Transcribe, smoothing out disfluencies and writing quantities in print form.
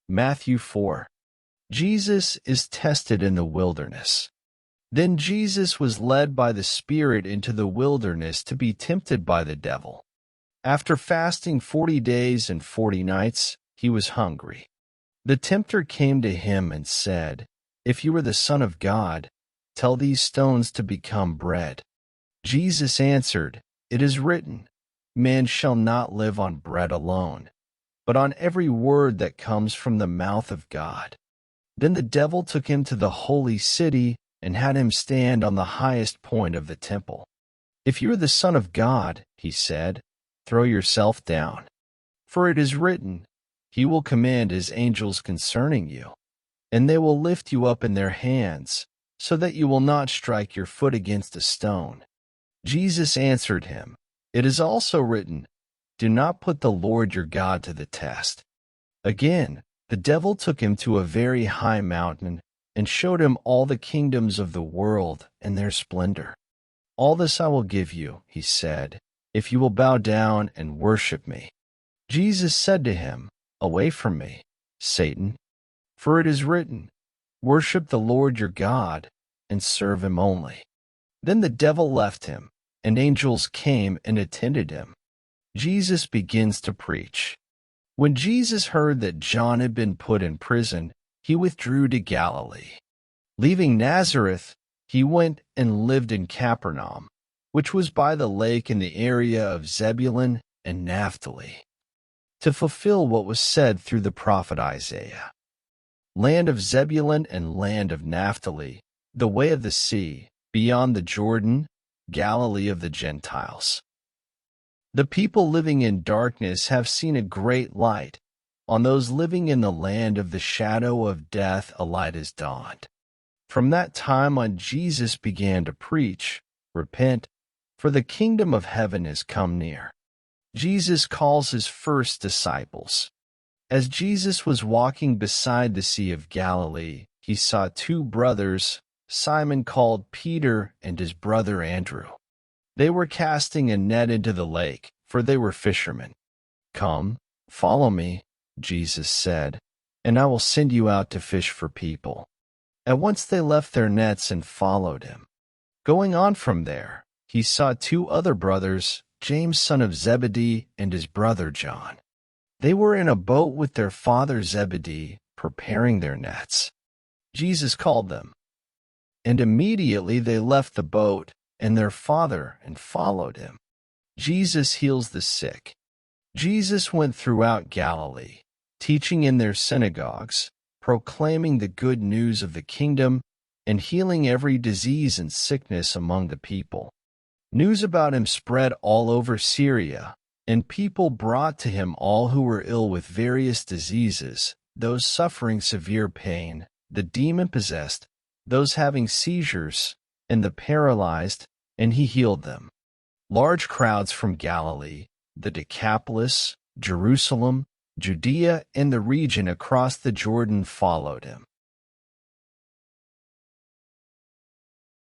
Matthew 4. Jesus is tested in the wilderness. Then Jesus was led by the Spirit into the wilderness to be tempted by the devil. After fasting 40 days and 40 nights, he was hungry. The tempter came to him and said, "If you are the Son of God, tell these stones to become bread." Jesus answered, "It is written, 'Man shall not live on bread alone, but on every word that comes from the mouth of God.'" Then the devil took him to the holy city and had him stand on the highest point of the temple. "If you are the Son of God," he said, "throw yourself down. For it is written, 'He will command his angels concerning you, and they will lift you up in their hands, so that you will not strike your foot against a stone.'" Jesus answered him, "It is also written, 'Do not put the Lord your God to the test.'" Again, the devil took him to a very high mountain and showed him all the kingdoms of the world and their splendor. "All this I will give you," he said, "if you will bow down and worship me." Jesus said to him, "Away from me, Satan, for it is written, 'Worship the Lord your God and serve him only.'" Then the devil left him, and angels came and attended him. Jesus begins to preach. When Jesus heard that John had been put in prison, he withdrew to Galilee. Leaving Nazareth, he went and lived in Capernaum, which was by the lake in the area of Zebulun and Naphtali, to fulfill what was said through the prophet Isaiah. Land of Zebulun and land of Naphtali, the way of the sea, beyond the Jordan, Galilee of the Gentiles. The people living in darkness have seen a great light. On those living in the land of the shadow of death, a light has dawned. From that time on, Jesus began to preach, "Repent, for the kingdom of heaven has come near." Jesus calls his first disciples. As Jesus was walking beside the Sea of Galilee, he saw two brothers, Simon called Peter and his brother Andrew. They were casting a net into the lake, for they were fishermen. "Come, follow me," Jesus said, "and I will send you out to fish for people." At once they left their nets and followed him. Going on from there, he saw two other brothers, James son of Zebedee and his brother John. They were in a boat with their father Zebedee, preparing their nets. Jesus called them, and immediately they left the boat and their father and followed him. Jesus heals the sick. Jesus went throughout Galilee, teaching in their synagogues, proclaiming the good news of the kingdom, and healing every disease and sickness among the people. News about him spread all over Syria, and people brought to him all who were ill with various diseases, those suffering severe pain, the demon-possessed, those having seizures, and the paralyzed, and he healed them. Large crowds from Galilee, the Decapolis, Jerusalem, Judea, and the region across the Jordan followed him.